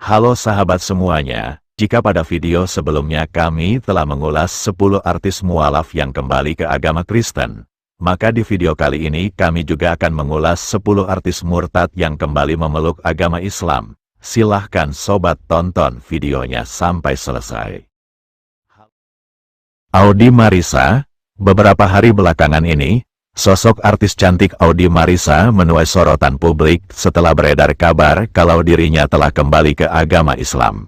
Halo sahabat semuanya, jika pada video sebelumnya kami telah mengulas 10 artis mualaf yang kembali ke agama Kristen, maka di video kali ini kami juga akan mengulas 10 artis murtad yang kembali memeluk agama Islam. Silahkan sobat tonton videonya sampai selesai. Audi Marissa, beberapa hari belakangan ini, sosok artis cantik Audi Marissa menuai sorotan publik setelah beredar kabar kalau dirinya telah kembali ke agama Islam.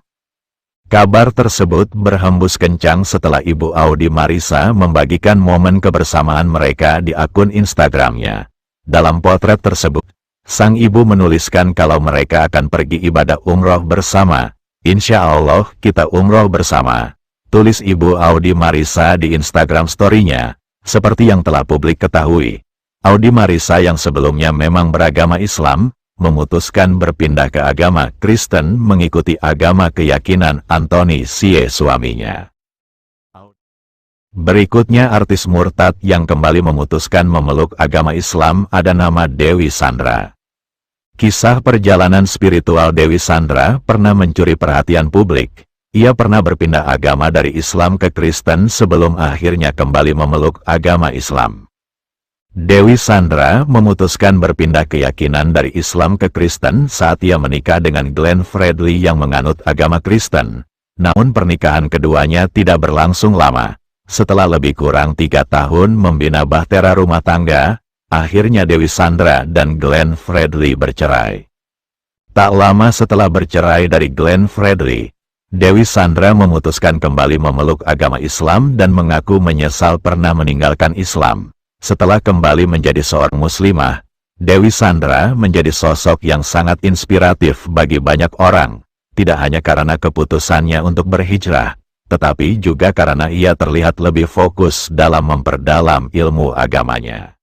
Kabar tersebut berhembus kencang setelah ibu Audi Marissa membagikan momen kebersamaan mereka di akun Instagramnya. Dalam potret tersebut, sang ibu menuliskan kalau mereka akan pergi ibadah umroh bersama. Insya Allah kita umroh bersama, tulis ibu Audi Marissa di Instagram story-nya. Seperti yang telah publik ketahui, Audi Marissa yang sebelumnya memang beragama Islam, memutuskan berpindah ke agama Kristen mengikuti agama keyakinan Anthony Sie suaminya. Berikutnya artis murtad yang kembali memutuskan memeluk agama Islam ada nama Dewi Sandra. Kisah perjalanan spiritual Dewi Sandra pernah mencuri perhatian publik. Ia pernah berpindah agama dari Islam ke Kristen sebelum akhirnya kembali memeluk agama Islam. Dewi Sandra memutuskan berpindah keyakinan dari Islam ke Kristen saat ia menikah dengan Glenn Fredly yang menganut agama Kristen. Namun pernikahan keduanya tidak berlangsung lama. Setelah lebih kurang 3 tahun membina bahtera rumah tangga, akhirnya Dewi Sandra dan Glenn Fredly bercerai. Tak lama setelah bercerai dari Glenn Fredly, Dewi Sandra memutuskan kembali memeluk agama Islam dan mengaku menyesal pernah meninggalkan Islam. Setelah kembali menjadi seorang muslimah, Dewi Sandra menjadi sosok yang sangat inspiratif bagi banyak orang, tidak hanya karena keputusannya untuk berhijrah, tetapi juga karena ia terlihat lebih fokus dalam memperdalam ilmu agamanya.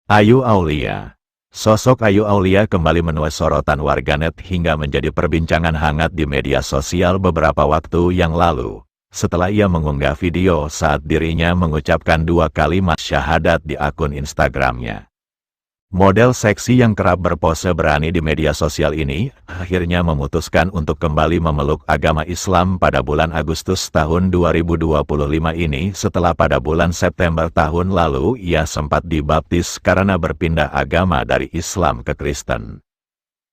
Ayu Aulia. Sosok Ayu Aulia kembali menuai sorotan warganet hingga menjadi perbincangan hangat di media sosial beberapa waktu yang lalu, setelah ia mengunggah video saat dirinya mengucapkan 2 kalimat syahadat di akun Instagramnya. Model seksi yang kerap berpose berani di media sosial ini, akhirnya memutuskan untuk kembali memeluk agama Islam pada bulan Agustus tahun 2025 ini setelah pada bulan September tahun lalu ia sempat dibaptis karena berpindah agama dari Islam ke Kristen.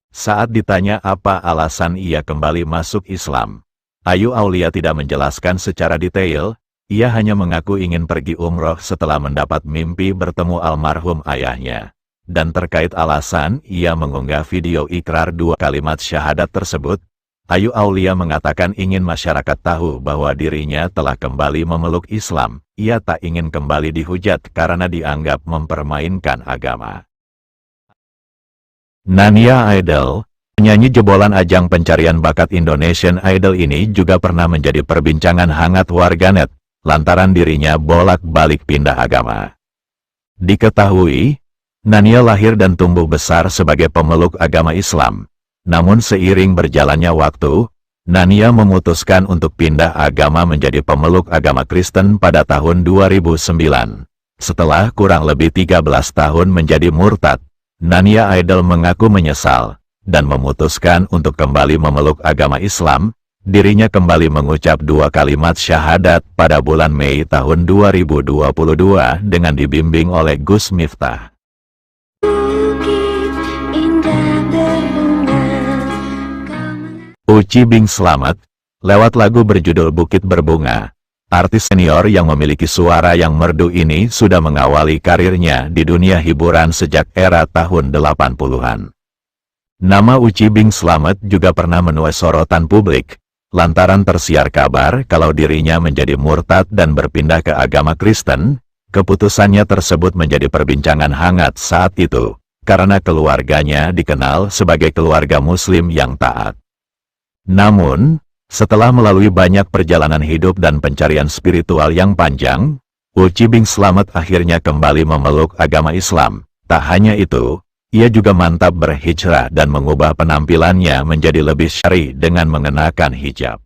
Saat ditanya apa alasan ia kembali masuk Islam, Ayu Aulia tidak menjelaskan secara detail, ia hanya mengaku ingin pergi umroh setelah mendapat mimpi bertemu almarhum ayahnya. Dan terkait alasan ia mengunggah video ikrar 2 kalimat syahadat tersebut, Ayu Aulia mengatakan ingin masyarakat tahu bahwa dirinya telah kembali memeluk Islam. Ia tak ingin kembali dihujat karena dianggap mempermainkan agama. Nania Idol, penyanyi jebolan ajang pencarian bakat Indonesian Idol ini juga pernah menjadi perbincangan hangat warganet, lantaran dirinya bolak-balik pindah agama. Diketahui, Nania lahir dan tumbuh besar sebagai pemeluk agama Islam. Namun seiring berjalannya waktu, Nania memutuskan untuk pindah agama menjadi pemeluk agama Kristen pada tahun 2009. Setelah kurang lebih 13 tahun menjadi murtad, Nania Idol mengaku menyesal dan memutuskan untuk kembali memeluk agama Islam. Dirinya kembali mengucap 2 kalimat syahadat pada bulan Mei tahun 2022 dengan dibimbing oleh Gus Miftah. Uci Bing Slamet, lewat lagu berjudul Bukit Berbunga, artis senior yang memiliki suara yang merdu ini sudah mengawali karirnya di dunia hiburan sejak era tahun 80-an. Nama Uci Bing Slamet juga pernah menuai sorotan publik, lantaran tersiar kabar kalau dirinya menjadi murtad dan berpindah ke agama Kristen. Keputusannya tersebut menjadi perbincangan hangat saat itu, karena keluarganya dikenal sebagai keluarga Muslim yang taat. Namun, setelah melalui banyak perjalanan hidup dan pencarian spiritual yang panjang, Uci Bing Slamet akhirnya kembali memeluk agama Islam. Tak hanya itu, ia juga mantap berhijrah dan mengubah penampilannya menjadi lebih syar'i dengan mengenakan hijab.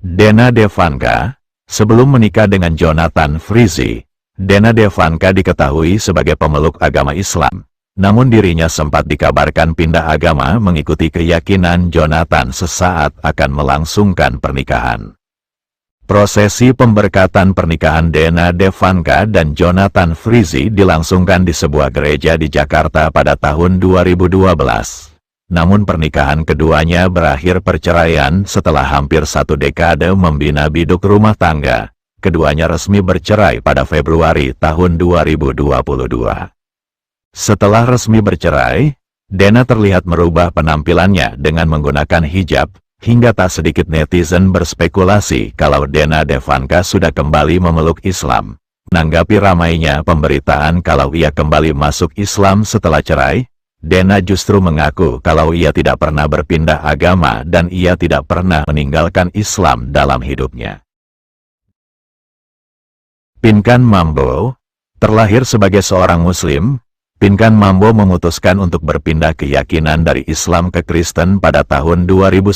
Dena Devanka, sebelum menikah dengan Jonathan Frizzy, Dena Devanka diketahui sebagai pemeluk agama Islam. Namun dirinya sempat dikabarkan pindah agama mengikuti keyakinan Jonathan sesaat akan melangsungkan pernikahan. Prosesi pemberkatan pernikahan Dena Devanka dan Jonathan Frizzy dilangsungkan di sebuah gereja di Jakarta pada tahun 2012. Namun pernikahan keduanya berakhir perceraian setelah hampir 1 dekade membina biduk rumah tangga. Keduanya resmi bercerai pada Februari tahun 2022. Setelah resmi bercerai, Dena terlihat merubah penampilannya dengan menggunakan hijab, hingga tak sedikit netizen berspekulasi kalau Dena Devanka sudah kembali memeluk Islam. Menanggapi ramainya pemberitaan kalau ia kembali masuk Islam setelah cerai, Dena justru mengaku kalau ia tidak pernah berpindah agama dan ia tidak pernah meninggalkan Islam dalam hidupnya. Pinkan Mambo terlahir sebagai seorang Muslim. Pinkan Mambo memutuskan untuk berpindah keyakinan dari Islam ke Kristen pada tahun 2010.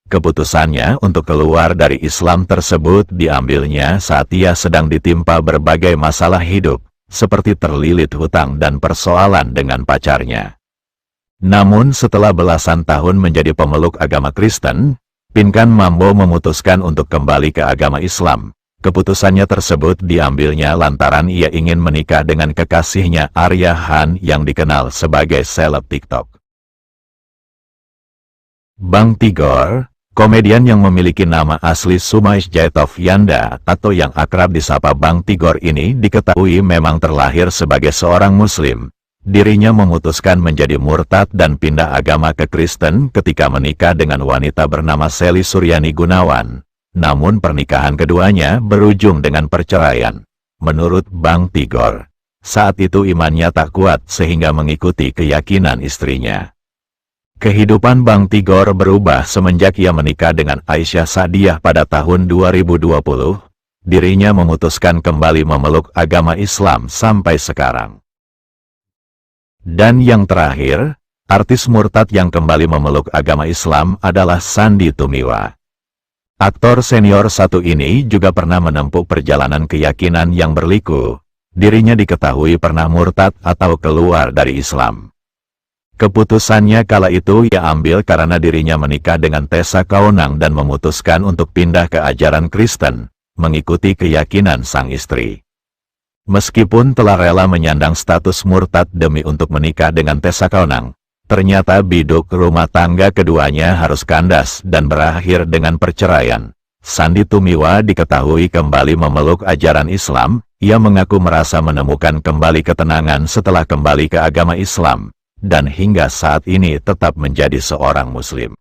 Keputusannya untuk keluar dari Islam tersebut diambilnya saat ia sedang ditimpa berbagai masalah hidup, seperti terlilit hutang dan persoalan dengan pacarnya. Namun setelah belasan tahun menjadi pemeluk agama Kristen, Pinkan Mambo memutuskan untuk kembali ke agama Islam. Keputusannya tersebut diambilnya lantaran ia ingin menikah dengan kekasihnya Arya Han yang dikenal sebagai seleb TikTok. Bang Tigor, komedian yang memiliki nama asli Sumaish Jaitov Yanda atau yang akrab disapa Bang Tigor ini diketahui memang terlahir sebagai seorang Muslim. Dirinya memutuskan menjadi murtad dan pindah agama ke Kristen ketika menikah dengan wanita bernama Sally Suryani Gunawan. Namun pernikahan keduanya berujung dengan perceraian. Menurut Bang Tigor, saat itu imannya tak kuat sehingga mengikuti keyakinan istrinya. Kehidupan Bang Tigor berubah semenjak ia menikah dengan Aisyah Sadiah pada tahun 2020. Dirinya memutuskan kembali memeluk agama Islam sampai sekarang. Dan yang terakhir, artis murtad yang kembali memeluk agama Islam adalah Sandy Tumiwa. Aktor senior satu ini juga pernah menempuh perjalanan keyakinan yang berliku. Dirinya diketahui pernah murtad atau keluar dari Islam. Keputusannya kala itu ia ambil karena dirinya menikah dengan Tessa Kaunang dan memutuskan untuk pindah ke ajaran Kristen, mengikuti keyakinan sang istri. Meskipun telah rela menyandang status murtad demi untuk menikah dengan Tessa Kaunang, ternyata biduk rumah tangga keduanya harus kandas dan berakhir dengan perceraian. Sandy Tumiwa diketahui kembali memeluk ajaran Islam. Ia mengaku merasa menemukan kembali ketenangan setelah kembali ke agama Islam, dan hingga saat ini tetap menjadi seorang Muslim.